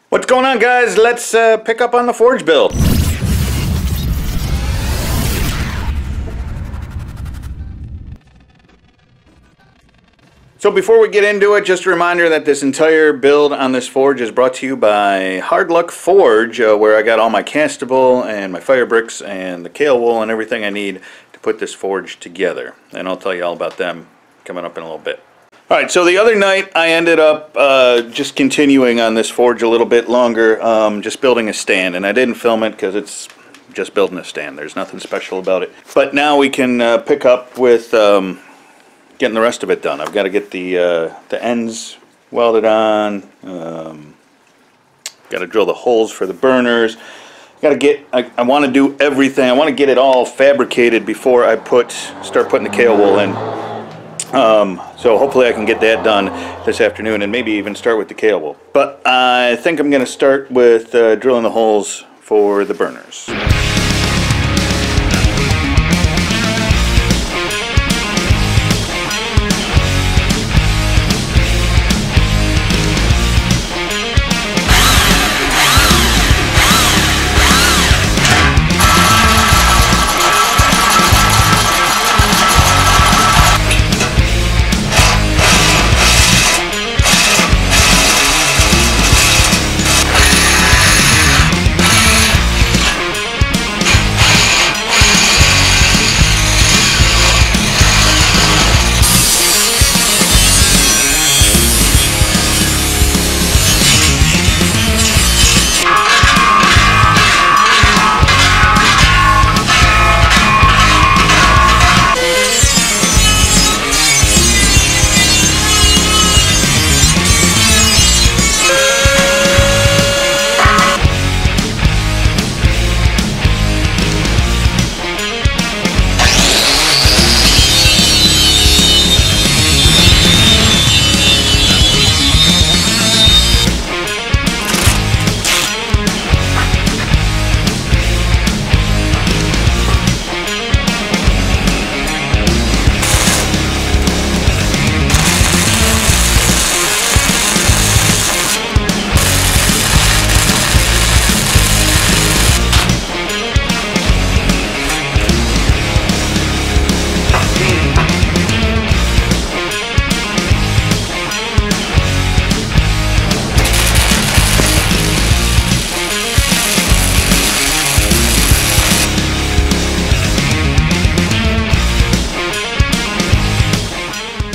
What's going on, guys? Let's pick up on the forge build. So before we get into it, just a reminder that this entire build on this forge is brought to you by Hard Luck Forge, where I got all my castable and my fire bricks and the kale wool and everything I need to put this forge together. And I'll tell you all about them coming up in a little bit. Alright, so the other night I ended up just continuing on this forge a little bit longer, just building a stand. And I didn't film it because it's just building a stand. There's nothing special about it. But now we can pick up with getting the rest of it done. I've got to get the ends welded on, got to drill the holes for the burners. Got to get, I want to do everything. I want to get it all fabricated before I start putting the kale wool in. So hopefully I can get that done this afternoon and maybe even start with the kale wool. But I think I'm going to start with drilling the holes for the burners.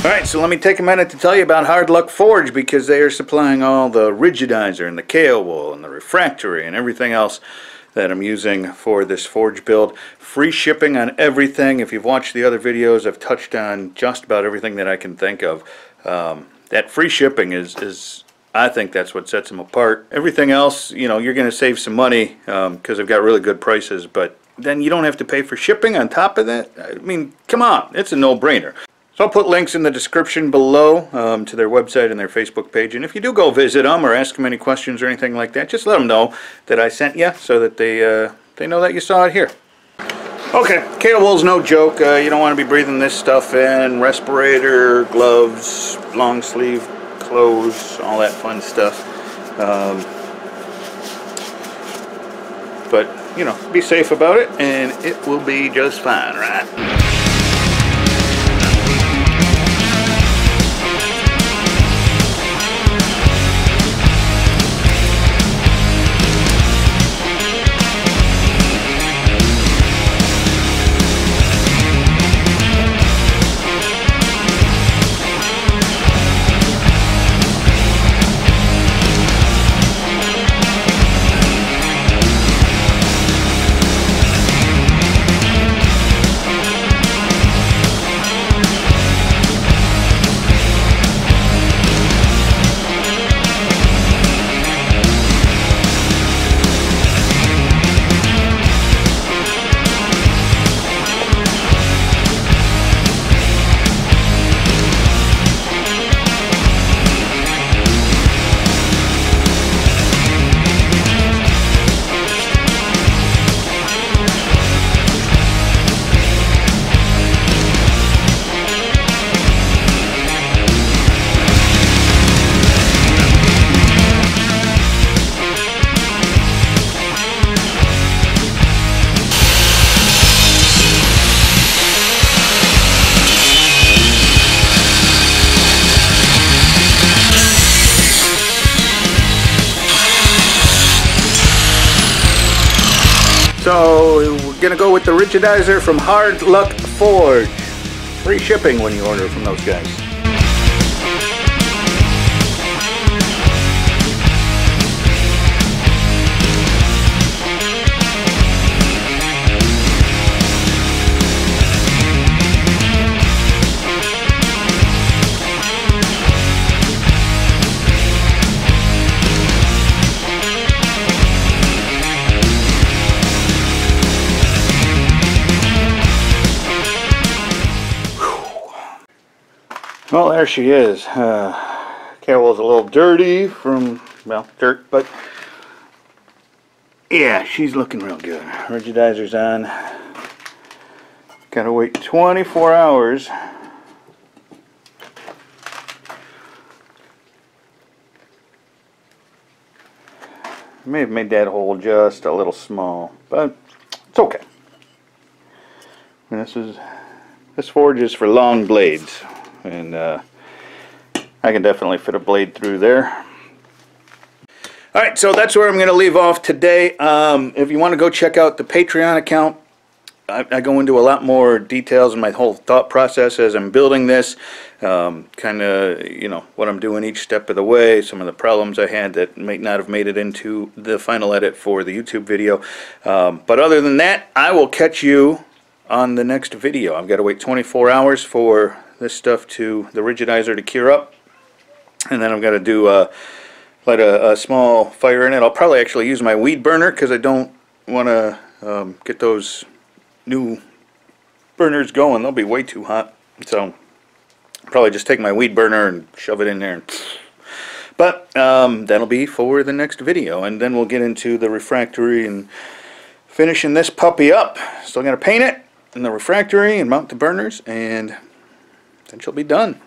Alright, so let me take a minute to tell you about Hard Luck Forge, because they are supplying all the rigidizer and the kale wool and the refractory and everything else that I'm using for this forge build. Free shipping on everything. If you've watched the other videos, I've touched on just about everything that I can think of. That free shipping is I think that's what sets them apart. Everything else, you know, you're going to save some money because I've got really good prices, but then you don't have to pay for shipping on top of that. I mean, come on, it's a no-brainer. So I'll put links in the description below to their website and their Facebook page. And if you do go visit them or ask them any questions or anything like that, just let them know that I sent you so that they know that you saw it here. Okay, kale wool's no joke. You don't want to be breathing this stuff in. Respirator, gloves, long sleeve clothes, all that fun stuff. But, you know, be safe about it and it will be just fine, right? So we're gonna go with the Rigidizer from Hard Luck Forge. Free shipping when you order from those guys. Well, there she is. Carol's a little dirty from, well, dirt, but yeah, she's looking real good. Rigidizer's on. Gotta wait 24 hours. May have made that hole just a little small, but it's okay. And this forge is for long blades. And I can definitely fit a blade through there. Alright, so that's where I'm going to leave off today. If you want to go check out the Patreon account, I go into a lot more details in my whole thought process as I'm building this. Kind of, you know, what I'm doing each step of the way, some of the problems I had that might not have made it into the final edit for the YouTube video. But other than that, I will catch you on the next video. I've got to wait 24 hours for this stuff to the Rigidizer to cure up, and then I'm going to do light a small fire in it. I'll probably actually use my weed burner because I don't want to get those new burners going. They'll be way too hot, so I'll probably just take my weed burner and shove it in there. But that'll be for the next video, and then we'll get into the refractory and finishing this puppy up. Still got to paint it in the refractory and mount the burners, and then she'll be done.